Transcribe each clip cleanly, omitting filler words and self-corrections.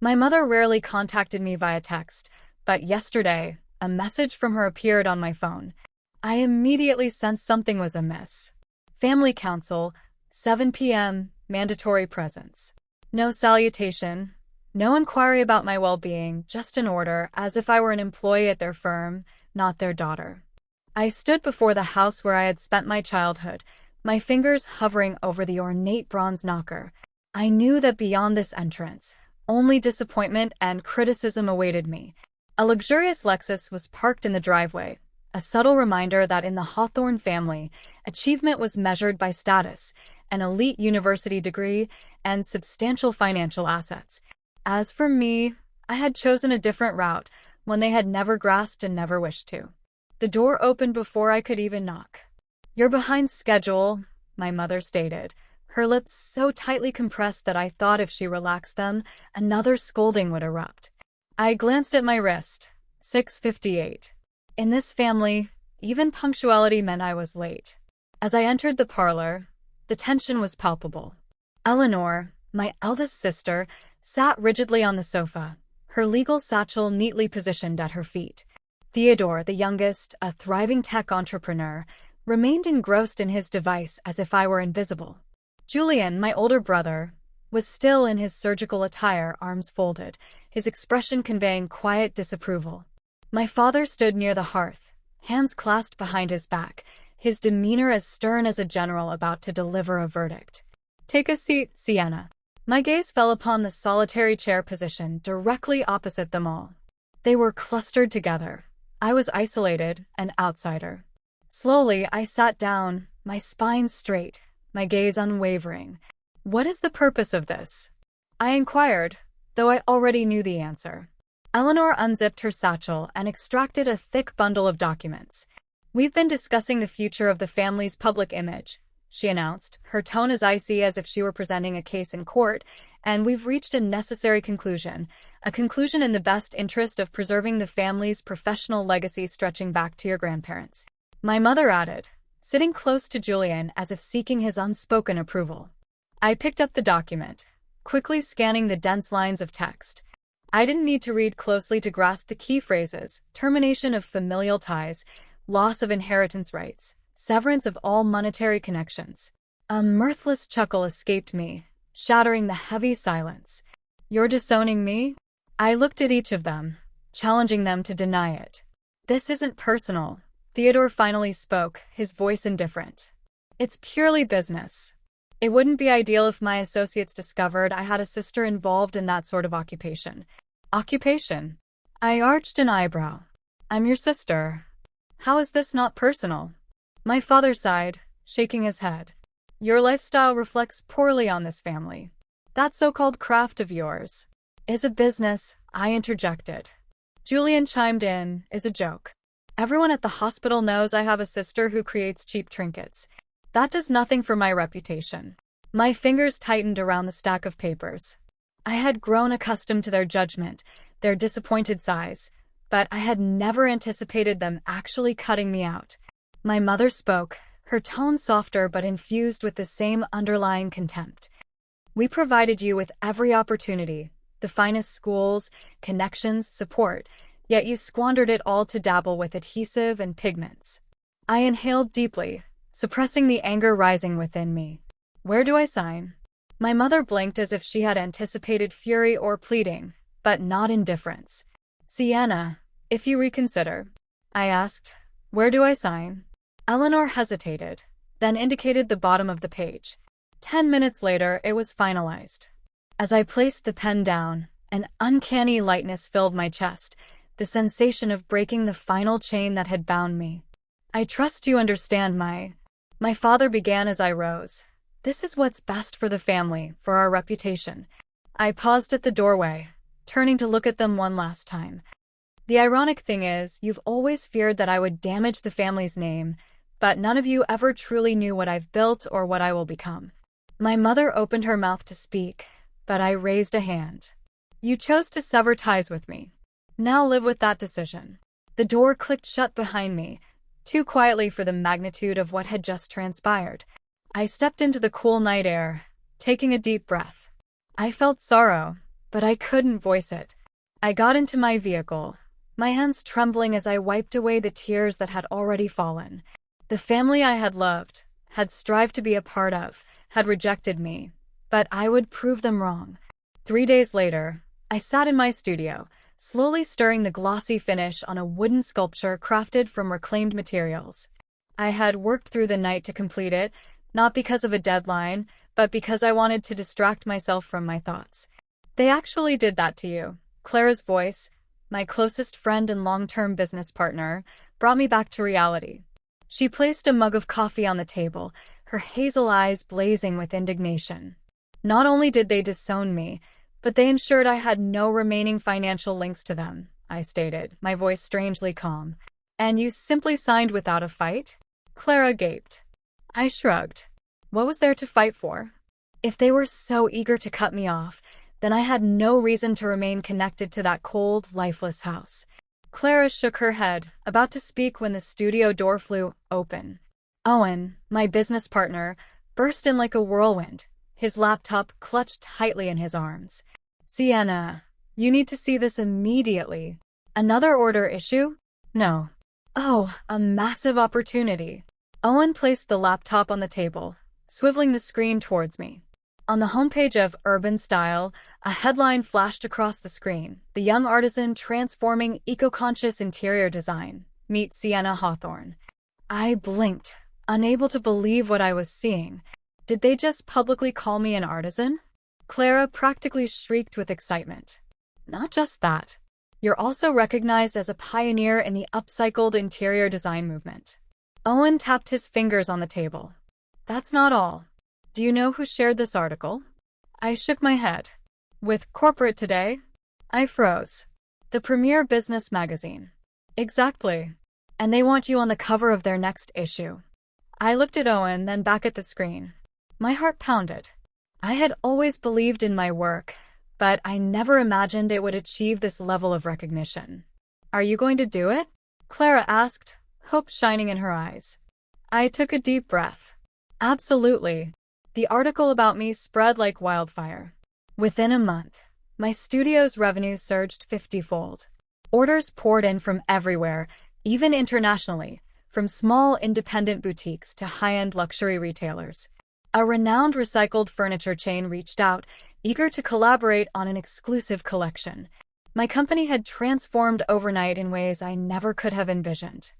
My mother rarely contacted me via text, but yesterday, a message from her appeared on my phone. I immediately sensed something was amiss. Family Council, 7 p.m., mandatory presence. No salutation, no inquiry about my well-being, just an order, as if I were an employee at their firm, not their daughter. I stood before the house where I had spent my childhood, my fingers hovering over the ornate bronze knocker. I knew that beyond this entrance, only disappointment and criticism awaited me. A luxurious Lexus was parked in the driveway, a subtle reminder that in the Hawthorne family, achievement was measured by status, an elite university degree, and substantial financial assets. As for me, I had chosen a different route, one they had never grasped and never wished to. The door opened before I could even knock. "You're behind schedule," my mother stated, her lips so tightly compressed that I thought if she relaxed them, another scolding would erupt. I glanced at my wrist. 6:58. In this family, even punctuality meant I was late. As I entered the parlor, the tension was palpable. Eleanor, my eldest sister, sat rigidly on the sofa, her legal satchel neatly positioned at her feet. Theodore, the youngest, a thriving tech entrepreneur, remained engrossed in his device as if I were invisible. Julian, my older brother, was still in his surgical attire, arms folded, his expression conveying quiet disapproval. My father stood near the hearth, hands clasped behind his back, his demeanor as stern as a general about to deliver a verdict. "Take a seat, Sienna." My gaze fell upon the solitary chair position directly opposite them all. They were clustered together. I was isolated, an outsider. Slowly, I sat down, my spine straight, my gaze unwavering. "What is the purpose of this?" I inquired, though I already knew the answer. Eleanor unzipped her satchel and extracted a thick bundle of documents. "We've been discussing the future of the family's public image," she announced, her tone as icy as if she were presenting a case in court, "and we've reached a necessary conclusion, a conclusion in the best interest of preserving the family's professional legacy stretching back to your grandparents." My mother added, sitting close to Julian as if seeking his unspoken approval. I picked up the document, quickly scanning the dense lines of text. I didn't need to read closely to grasp the key phrases: termination of familial ties, loss of inheritance rights, severance of all monetary connections. A mirthless chuckle escaped me, shattering the heavy silence. "You're disowning me?" I looked at each of them, challenging them to deny it. "This isn't personal," Theodore finally spoke, his voice indifferent. "It's purely business. It wouldn't be ideal if my associates discovered I had a sister involved in that sort of occupation." "Occupation?" I arched an eyebrow. "I'm your sister. How is this not personal?" My father sighed, shaking his head. "Your lifestyle reflects poorly on this family. That so-called craft of yours is a business," I interjected. Julian chimed in, "Is a joke. Everyone at the hospital knows I have a sister who creates cheap trinkets. That does nothing for my reputation." My fingers tightened around the stack of papers. I had grown accustomed to their judgment, their disappointed sighs, but I had never anticipated them actually cutting me out. My mother spoke, her tone softer but infused with the same underlying contempt. "We provided you with every opportunity, the finest schools, connections, support, yet you squandered it all to dabble with adhesive and pigments." I inhaled deeply, suppressing the anger rising within me. "Where do I sign?" My mother blinked as if she had anticipated fury or pleading, but not indifference. "Sienna, if you reconsider," I asked, "where do I sign?" Eleanor hesitated, then indicated the bottom of the page. 10 minutes later, it was finalized. As I placed the pen down, an uncanny lightness filled my chest, the sensation of breaking the final chain that had bound me. "I trust you understand my father began as I rose. "This is what's best for the family, for our reputation." I paused at the doorway, turning to look at them one last time. "The ironic thing is, you've always feared that I would damage the family's name, but none of you ever truly knew what I've built or what I will become." My mother opened her mouth to speak, but I raised a hand. "You chose to sever ties with me. Now live with that decision." The door clicked shut behind me, too quietly for the magnitude of what had just transpired. I stepped into the cool night air, taking a deep breath. I felt sorrow, but I couldn't voice it. I got into my vehicle, my hands trembling as I wiped away the tears that had already fallen. The family I had loved, had strived to be a part of, had rejected me, but I would prove them wrong. 3 days later, I sat in my studio, slowly stirring the glossy finish on a wooden sculpture crafted from reclaimed materials. I had worked through the night to complete it, not because of a deadline, but because I wanted to distract myself from my thoughts. They actually did that to you. Clara's voice, my closest friend and long-term business partner, brought me back to reality. She placed a mug of coffee on the table, her hazel eyes blazing with indignation. Not only did they disown me, but they ensured I had no remaining financial links to them, I stated, my voice strangely calm. And you simply signed without a fight? Clara gaped. I shrugged. What was there to fight for? If they were so eager to cut me off, then I had no reason to remain connected to that cold, lifeless house. Clara shook her head, about to speak when the studio door flew open. Owen, my business partner, burst in like a whirlwind, his laptop clutched tightly in his arms. Sienna, you need to see this immediately. Another order issue? No. Oh, a massive opportunity. Owen placed the laptop on the table, swiveling the screen towards me. On the homepage of Urban Style, a headline flashed across the screen. The young artisan transforming eco-conscious interior design. Meet Sienna Hawthorne. I blinked, unable to believe what I was seeing. Did they just publicly call me an artisan? Clara practically shrieked with excitement. Not just that. You're also recognized as a pioneer in the upcycled interior design movement. Owen tapped his fingers on the table. That's not all. Do you know who shared this article? I shook my head. With Corporate Today? I froze. The premier business magazine. Exactly. And they want you on the cover of their next issue. I looked at Owen, then back at the screen. My heart pounded. I had always believed in my work, but I never imagined it would achieve this level of recognition. Are you going to do it? Clara asked, hope shining in her eyes. I took a deep breath. Absolutely. The article about me spread like wildfire. Within a month, my studio's revenue surged 50-fold. Orders poured in from everywhere, even internationally, from small independent boutiques to high-end luxury retailers. A renowned recycled furniture chain reached out, eager to collaborate on an exclusive collection. My company had transformed overnight in ways I never could have envisioned.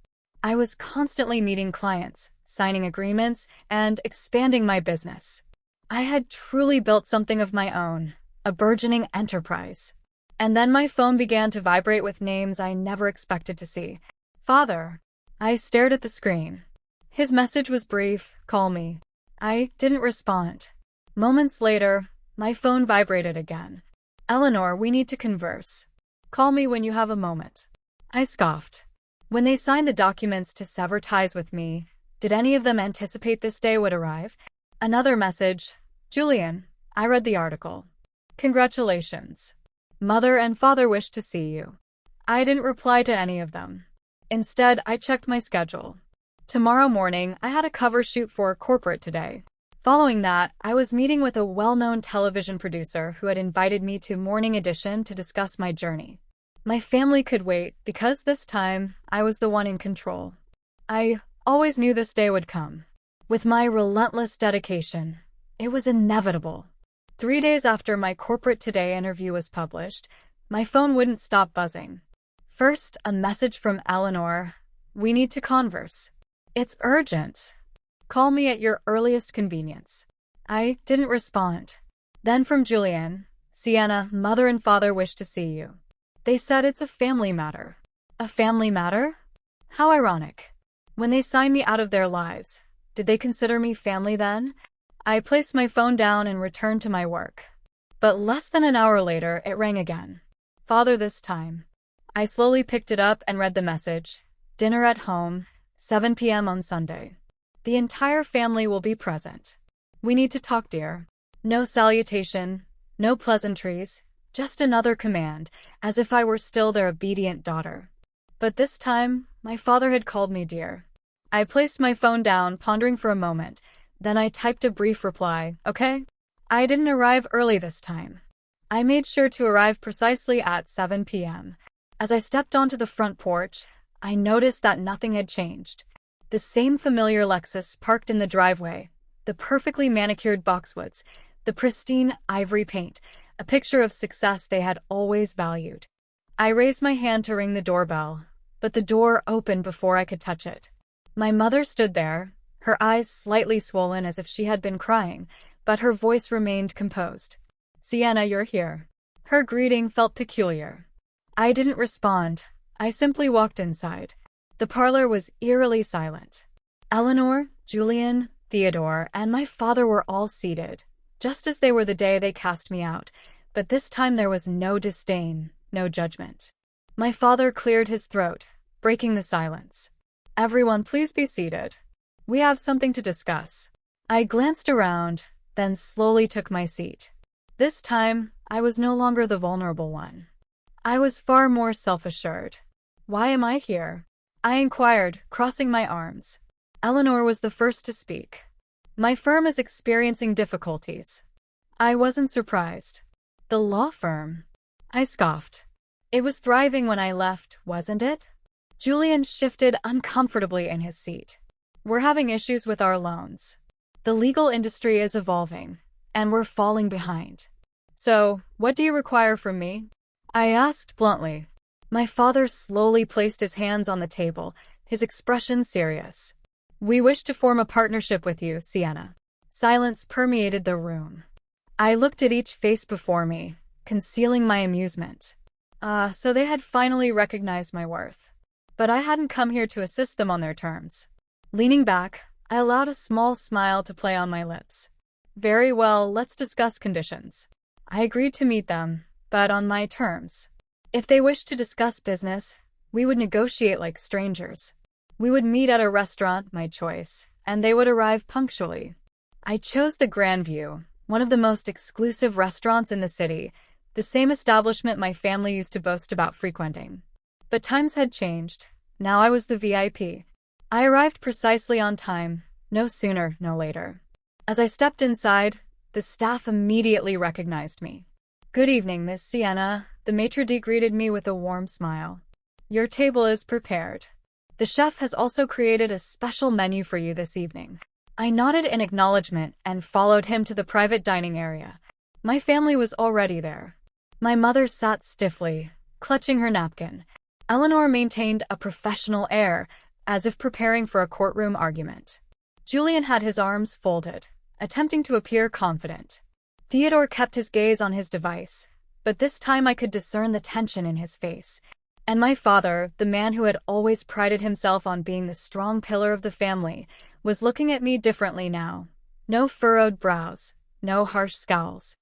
I was constantly meeting clients, signing agreements, and expanding my business. I had truly built something of my own, a burgeoning enterprise. And then my phone began to vibrate with names I never expected to see. Father. I stared at the screen. His message was brief, call me. I didn't respond. Moments later, my phone vibrated again. Eleanor, we need to converse. Call me when you have a moment. I scoffed. When they signed the documents to sever ties with me, did any of them anticipate this day would arrive? Another message. Julian, I read the article. Congratulations. Mother and father wish to see you. I didn't reply to any of them. Instead, I checked my schedule. Tomorrow morning, I had a cover shoot for Corporate Today. Following that, I was meeting with a well-known television producer who had invited me to Morning Edition to discuss my journey. My family could wait because this time, I was the one in control. I always knew this day would come. With my relentless dedication, it was inevitable. 3 days after my Corporate Today interview was published, my phone wouldn't stop buzzing. First, a message from Eleanor. We need to converse. It's urgent. Call me at your earliest convenience. I didn't respond. Then from Julian. Sienna, mother and father wish to see you. They said it's a family matter. A family matter? How ironic. When they signed me out of their lives, did they consider me family then? I placed my phone down and returned to my work. But less than an hour later, it rang again. Father this time. I slowly picked it up and read the message. Dinner at home, 7 p.m. on Sunday. The entire family will be present. We need to talk, dear. No salutation, no pleasantries, just another command, as if I were still their obedient daughter. But this time, my father had called me dear. I placed my phone down, pondering for a moment. Then I typed a brief reply, okay? I didn't arrive early this time. I made sure to arrive precisely at 7 p.m. As I stepped onto the front porch, I noticed that nothing had changed. The same familiar Lexus parked in the driveway, the perfectly manicured boxwoods, the pristine ivory paint, a picture of success they had always valued. I raised my hand to ring the doorbell, but the door opened before I could touch it. My mother stood there, her eyes slightly swollen as if she had been crying, but her voice remained composed. "Sienna, you're here." Her greeting felt peculiar. I didn't respond. I simply walked inside. The parlor was eerily silent. Eleanor, Julian, Theodore, and my father were all seated, just as they were the day they cast me out, but this time there was no disdain, no judgment. My father cleared his throat, breaking the silence. "Everyone, please be seated. We have something to discuss." I glanced around, then slowly took my seat. This time, I was no longer the vulnerable one. I was far more self-assured. "Why am I here?" I inquired, crossing my arms. Eleanor was the first to speak. "My firm is experiencing difficulties." I wasn't surprised. "The law firm?" I scoffed. "It was thriving when I left, wasn't it?" Julian shifted uncomfortably in his seat. "We're having issues with our loans. The legal industry is evolving, and we're falling behind. So, what do you require from me?" I asked bluntly. My father slowly placed his hands on the table, his expression serious. "We wish to form a partnership with you, Sienna." Silence permeated the room. I looked at each face before me, concealing my amusement. So they had finally recognized my worth. But I hadn't come here to assist them on their terms. Leaning back, I allowed a small smile to play on my lips. "Very well, let's discuss conditions." I agreed to meet them, but on my terms. If they wished to discuss business, we would negotiate like strangers. We would meet at a restaurant, my choice, and they would arrive punctually. I chose the Grandview, one of the most exclusive restaurants in the city, the same establishment my family used to boast about frequenting. But times had changed. Now I was the VIP. I arrived precisely on time, no sooner, no later. As I stepped inside, the staff immediately recognized me. "Good evening, Miss Sienna." The maitre d' greeted me with a warm smile. "Your table is prepared. The chef has also created a special menu for you this evening." I nodded in acknowledgement and followed him to the private dining area. My family was already there. My mother sat stiffly, clutching her napkin. Eleanor maintained a professional air, as if preparing for a courtroom argument. Julian had his arms folded, attempting to appear confident. Theodore kept his gaze on his device, but this time I could discern the tension in his face. And my father, the man who had always prided himself on being the strong pillar of the family, was looking at me differently now. No furrowed brows, no harsh scowls.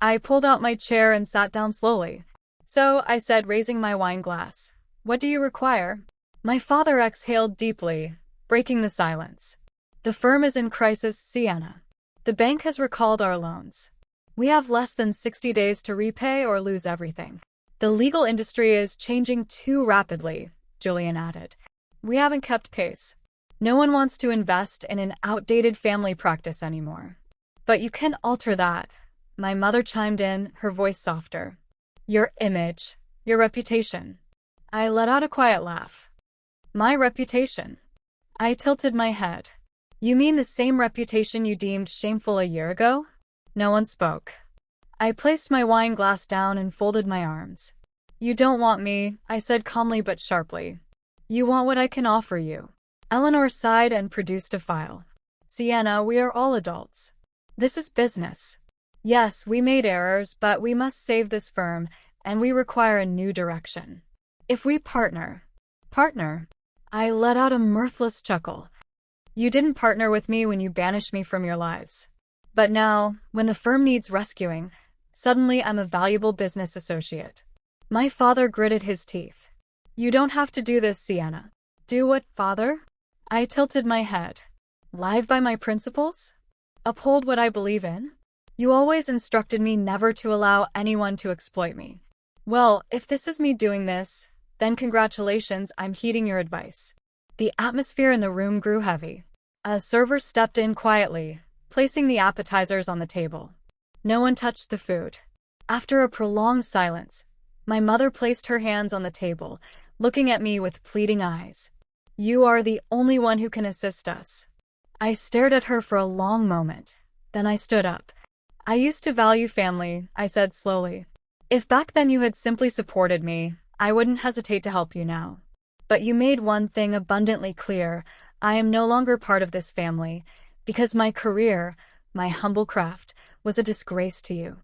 I pulled out my chair and sat down slowly. "So," I said, raising my wine glass, "what do you require?" My father exhaled deeply, breaking the silence. "The firm is in crisis, Sienna. The bank has recalled our loans. We have less than 60 days to repay or lose everything. The legal industry is changing too rapidly," Julian added. "We haven't kept pace. No one wants to invest in an outdated family practice anymore." "But you can alter that," my mother chimed in, her voice softer. "Your image, your reputation." I let out a quiet laugh. "My reputation?" I tilted my head. "You mean the same reputation you deemed shameful a year ago?" No one spoke. I placed my wine glass down and folded my arms. "You don't want me," I said calmly but sharply. "You want what I can offer you." Eleanor sighed and produced a file. "Sienna, we are all adults. This is business. Yes, we made errors, but we must save this firm, and we require a new direction. If we partner..." "Partner?" I let out a mirthless chuckle. "You didn't partner with me when you banished me from your lives. But now, when the firm needs rescuing, suddenly I'm a valuable business associate." My father gritted his teeth. "You don't have to do this, Sienna." "Do what, father?" I tilted my head. "Live by my principles? Uphold what I believe in? You always instructed me never to allow anyone to exploit me. Well, if this is me doing this, then congratulations, I'm heeding your advice." The atmosphere in the room grew heavy. A server stepped in quietly, placing the appetizers on the table. No one touched the food. After a prolonged silence, my mother placed her hands on the table, looking at me with pleading eyes. You are the only one who can assist us. I stared at her for a long moment. Then I stood up. I used to value family, I said slowly. If back then you had simply supported me, I wouldn't hesitate to help you now. But you made one thing abundantly clear. I am no longer part of this family, because my career, my humble craft, was a disgrace to you.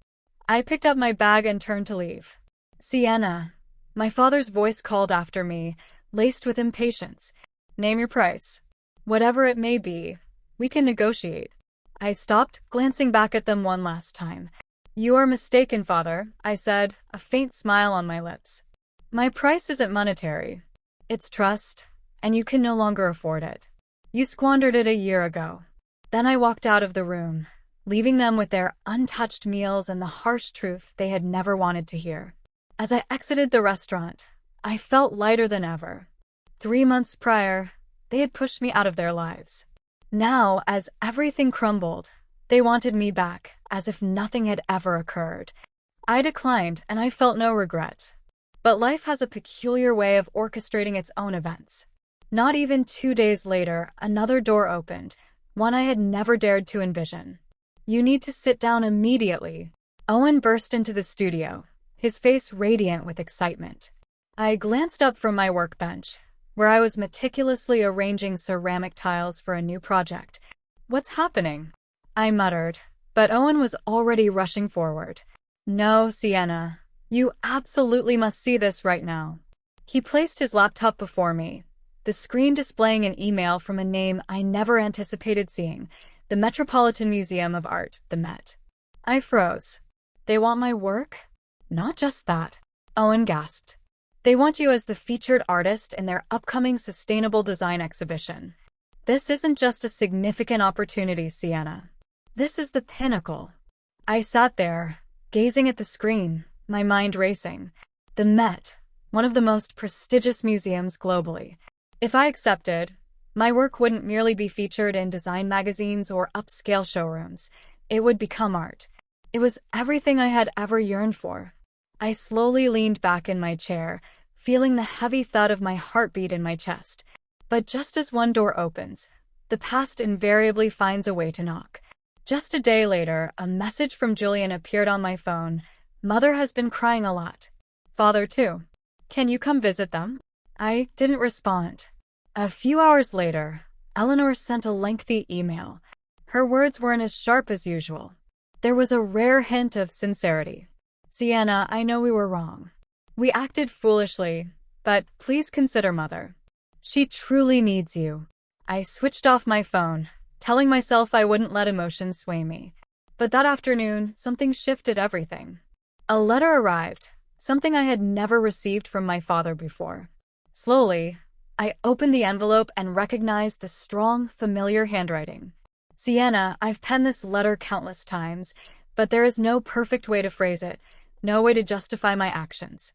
I picked up my bag and turned to leave. Sienna, my father's voice called after me, laced with impatience. Name your price. Whatever it may be, we can negotiate. I stopped, glancing back at them one last time. You are mistaken, father, I said, a faint smile on my lips. My price isn't monetary. It's trust, and you can no longer afford it. You squandered it a year ago. Then I walked out of the room, leaving them with their untouched meals and the harsh truth they had never wanted to hear. As I exited the restaurant, I felt lighter than ever. 3 months prior, they had pushed me out of their lives. Now, as everything crumbled, they wanted me back, as if nothing had ever occurred. I declined, and I felt no regret. But life has a peculiar way of orchestrating its own events. Not even 2 days later, another door opened, one I had never dared to envision. You need to sit down immediately. Owen burst into the studio, his face radiant with excitement. I glanced up from my workbench, where I was meticulously arranging ceramic tiles for a new project. What's happening? I muttered, but Owen was already rushing forward. No, Sienna, you absolutely must see this right now. He placed his laptop before me, the screen displaying an email from a name I never anticipated seeing, the Metropolitan Museum of Art, the Met. I froze. They want my work? Not just that, Owen gasped. They want you as the featured artist in their upcoming sustainable design exhibition. This isn't just a significant opportunity, Sienna. This is the pinnacle. I sat there, gazing at the screen, my mind racing. The Met, one of the most prestigious museums globally. If I accepted, my work wouldn't merely be featured in design magazines or upscale showrooms. It would become art. It was everything I had ever yearned for. I slowly leaned back in my chair, feeling the heavy thud of my heartbeat in my chest. But just as one door opens, the past invariably finds a way to knock. Just a day later, a message from Julian appeared on my phone. Mother has been crying a lot. Father too. Can you come visit them? I didn't respond. A few hours later, Eleanor sent a lengthy email. Her words weren't as sharp as usual. There was a rare hint of sincerity. Sienna, I know we were wrong. We acted foolishly, but please consider Mother. She truly needs you. I switched off my phone, telling myself I wouldn't let emotions sway me. But that afternoon, something shifted everything. A letter arrived, something I had never received from my father before. Slowly, I opened the envelope and recognized the strong, familiar handwriting. Sienna, I've penned this letter countless times, but there is no perfect way to phrase it, no way to justify my actions.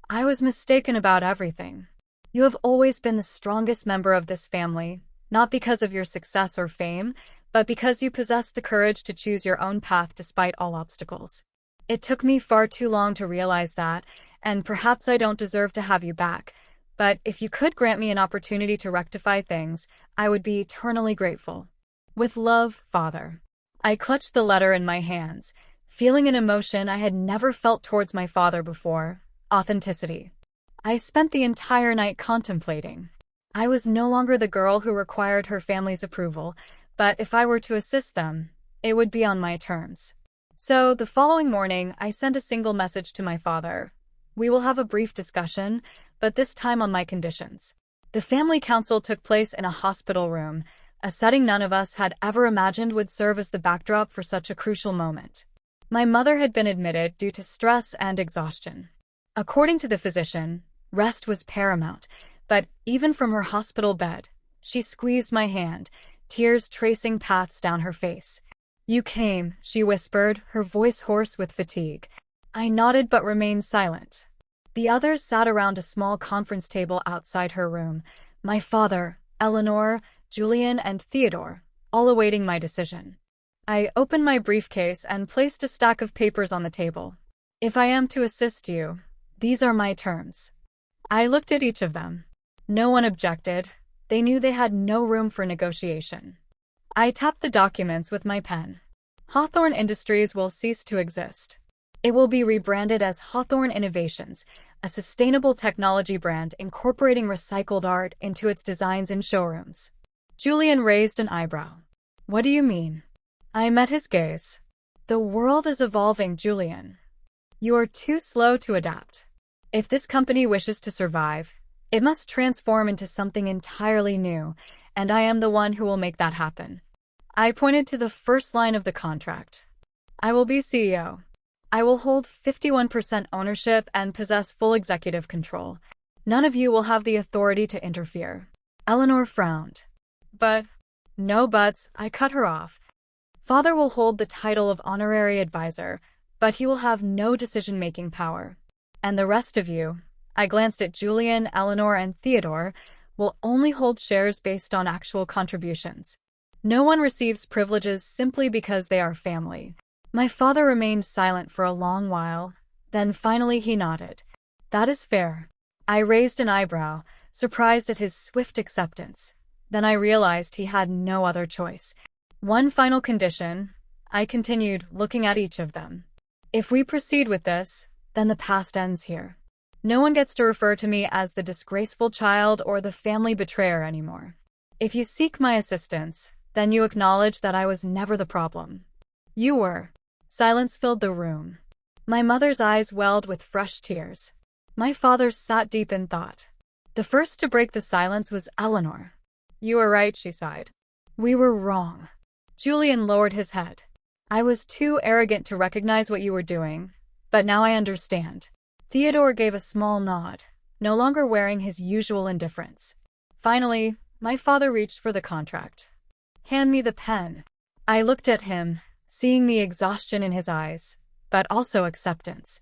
I was mistaken about everything. You have always been the strongest member of this family, not because of your success or fame, but because you possess the courage to choose your own path despite all obstacles. It took me far too long to realize that, and perhaps I don't deserve to have you back, but if you could grant me an opportunity to rectify things, I would be eternally grateful. With love, Father. I clutched the letter in my hands, feeling an emotion I had never felt towards my father before: authenticity. I spent the entire night contemplating. I was no longer the girl who required her family's approval, but if I were to assist them, it would be on my terms. So, the following morning, I sent a single message to my father. We will have a brief discussion, but this time on my conditions. The family council took place in a hospital room, a setting none of us had ever imagined would serve as the backdrop for such a crucial moment. My mother had been admitted due to stress and exhaustion. According to the physician, rest was paramount, but even from her hospital bed, she squeezed my hand, tears tracing paths down her face. You came, she whispered, her voice hoarse with fatigue. I nodded but remained silent. The others sat around a small conference table outside her room, my father, Eleanor, Julian, and Theodore, all awaiting my decision. I opened my briefcase and placed a stack of papers on the table. If I am to assist you, these are my terms. I looked at each of them. No one objected. They knew they had no room for negotiation. I tapped the documents with my pen. Hawthorne Industries will cease to exist. It will be rebranded as Hawthorne Innovations, a sustainable technology brand incorporating recycled art into its designs and showrooms. Julian raised an eyebrow. What do you mean? I met his gaze. The world is evolving, Julian. You are too slow to adapt. If this company wishes to survive, it must transform into something entirely new, and I am the one who will make that happen. I pointed to the first line of the contract. I will be CEO. I will hold 51% ownership and possess full executive control. None of you will have the authority to interfere. Eleanor frowned. But, no buts, I cut her off. Father will hold the title of honorary advisor, but he will have no decision-making power. And the rest of you, I glanced at Julian, Eleanor, and Theodore, will only hold shares based on actual contributions. No one receives privileges simply because they are family. My father remained silent for a long while, then finally he nodded. That is fair. I raised an eyebrow, surprised at his swift acceptance. Then I realized he had no other choice. One final condition, I continued, looking at each of them. If we proceed with this, then the past ends here. No one gets to refer to me as the disgraceful child or the family betrayer anymore. If you seek my assistance, then you acknowledge that I was never the problem. You were. Silence filled the room. My mother's eyes welled with fresh tears. My father sat deep in thought. The first to break the silence was Eleanor. You were right, she sighed. We were wrong. Julian lowered his head. I was too arrogant to recognize what you were doing, but now I understand. Theodore gave a small nod, no longer wearing his usual indifference. Finally, my father reached for the contract. Hand me the pen. I looked at him, seeing the exhaustion in his eyes, but also acceptance.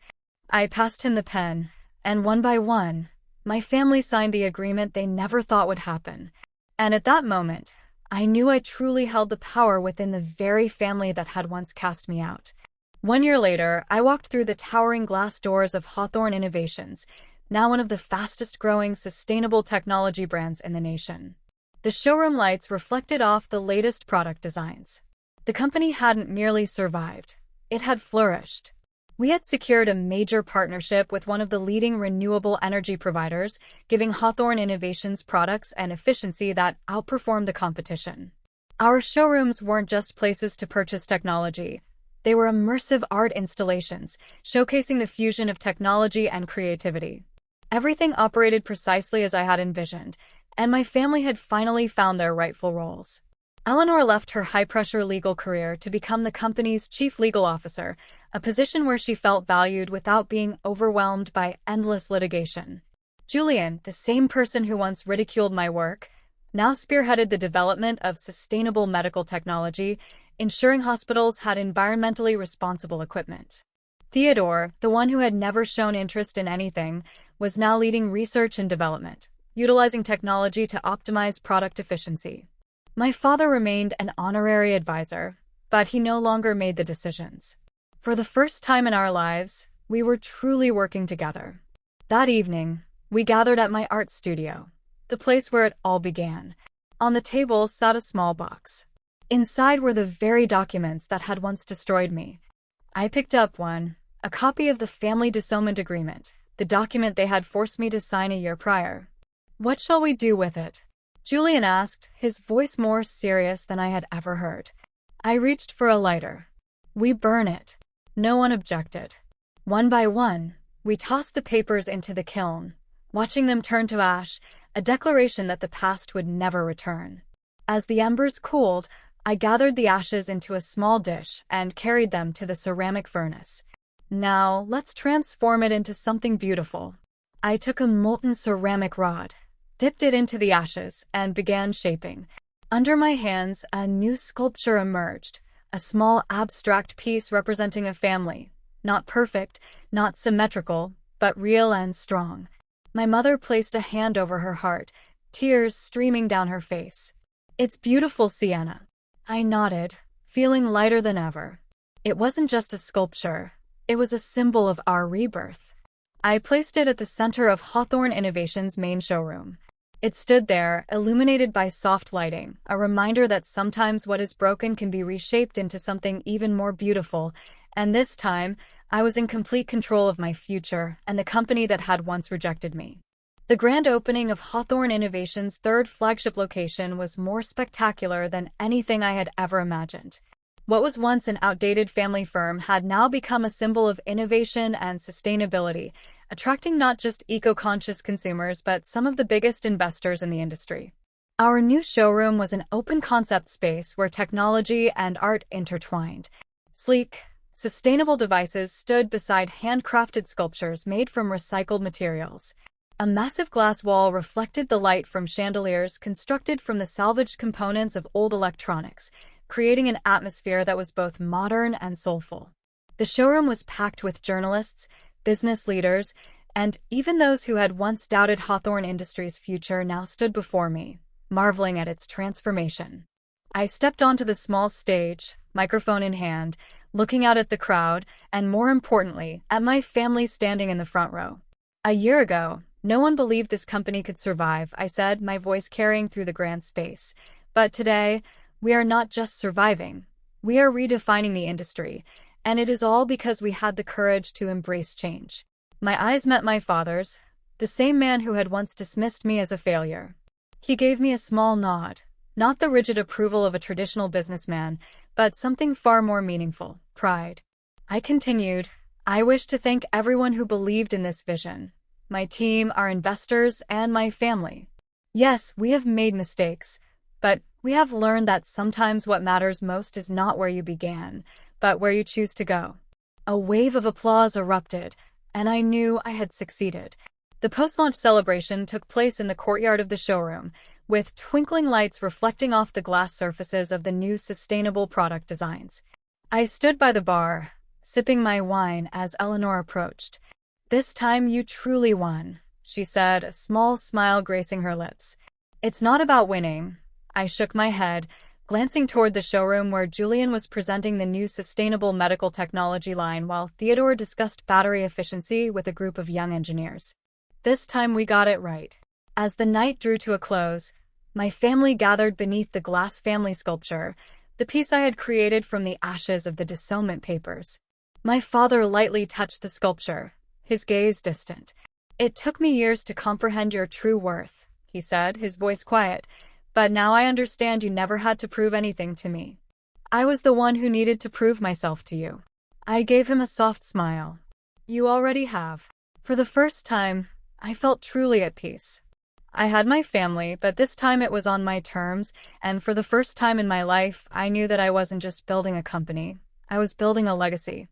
I passed him the pen, and one by one, my family signed the agreement they never thought would happen. And at that moment, I knew I truly held the power within the very family that had once cast me out. 1 year later, I walked through the towering glass doors of Hawthorne Innovations, now one of the fastest-growing sustainable technology brands in the nation. The showroom lights reflected off the latest product designs. The company hadn't merely survived, it had flourished. We had secured a major partnership with one of the leading renewable energy providers, giving Hawthorne Innovations products an efficiency that outperformed the competition. Our showrooms weren't just places to purchase technology. They were immersive art installations, showcasing the fusion of technology and creativity. Everything operated precisely as I had envisioned, and my family had finally found their rightful roles. Eleanor left her high-pressure legal career to become the company's chief legal officer, a position where she felt valued without being overwhelmed by endless litigation. Julian, the same person who once ridiculed my work, now spearheaded the development of sustainable medical technology, ensuring hospitals had environmentally responsible equipment. Theodore, the one who had never shown interest in anything, was now leading research and development, utilizing technology to optimize product efficiency. My father remained an honorary advisor, but he no longer made the decisions. For the first time in our lives, we were truly working together. That evening, we gathered at my art studio, the place where it all began. On the table sat a small box. Inside were the very documents that had once destroyed me. I picked up one, a copy of the family disowned agreement, the document they had forced me to sign a year prior. What shall we do with it? Julian asked, his voice more serious than I had ever heard. I reached for a lighter. We burn it. No one objected. One by one, we tossed the papers into the kiln, watching them turn to ash, a declaration that the past would never return. As the embers cooled, I gathered the ashes into a small dish and carried them to the ceramic furnace. Now, let's transform it into something beautiful. I took a molten ceramic rod, dipped it into the ashes, and began shaping. Under my hands, a new sculpture emerged, a small abstract piece representing a family. Not perfect, not symmetrical, but real and strong. My mother placed a hand over her heart, tears streaming down her face. It's beautiful, Sienna. I nodded, feeling lighter than ever. It wasn't just a sculpture. It was a symbol of our rebirth. I placed it at the center of Hawthorne Innovation's main showroom. It stood there, illuminated by soft lighting, a reminder that sometimes what is broken can be reshaped into something even more beautiful, and this time, I was in complete control of my future and the company that had once rejected me. The grand opening of Hawthorne Innovation's third flagship location was more spectacular than anything I had ever imagined. What was once an outdated family firm had now become a symbol of innovation and sustainability, attracting not just eco-conscious consumers but some of the biggest investors in the industry. Our new showroom was an open-concept space where technology and art intertwined. Sleek, sustainable devices stood beside handcrafted sculptures made from recycled materials. A massive glass wall reflected the light from chandeliers constructed from the salvaged components of old electronics, creating an atmosphere that was both modern and soulful. The showroom was packed with journalists, business leaders, and even those who had once doubted Hawthorne Industries' future now stood before me, marveling at its transformation. I stepped onto the small stage, microphone in hand, looking out at the crowd, and more importantly, at my family standing in the front row. A year ago, no one believed this company could survive, I said, my voice carrying through the grand space. But today, we are not just surviving. We are redefining the industry, and it is all because we had the courage to embrace change. My eyes met my father's, the same man who had once dismissed me as a failure. He gave me a small nod, not the rigid approval of a traditional businessman, but something far more meaningful, pride. I continued, I wish to thank everyone who believed in this vision. My team, our investors, and my family. Yes, we have made mistakes, but we have learned that sometimes what matters most is not where you began, but where you choose to go. A wave of applause erupted, and I knew I had succeeded. The post-launch celebration took place in the courtyard of the showroom, with twinkling lights reflecting off the glass surfaces of the new sustainable product designs. I stood by the bar, sipping my wine as Eleanor approached. This time you truly won, she said, a small smile gracing her lips. It's not about winning. I shook my head, glancing toward the showroom where Julian was presenting the new sustainable medical technology line while Theodore discussed battery efficiency with a group of young engineers. This time we got it right. As the night drew to a close, my family gathered beneath the glass family sculpture, the piece I had created from the ashes of the Disownment papers. My father lightly touched the sculpture, his gaze distant. It took me years to comprehend your true worth, he said, his voice quiet. But now I understand you never had to prove anything to me. I was the one who needed to prove myself to you. I gave him a soft smile. You already have. For the first time, I felt truly at peace. I had my family, but this time it was on my terms, and for the first time in my life, I knew that I wasn't just building a company. I was building a legacy.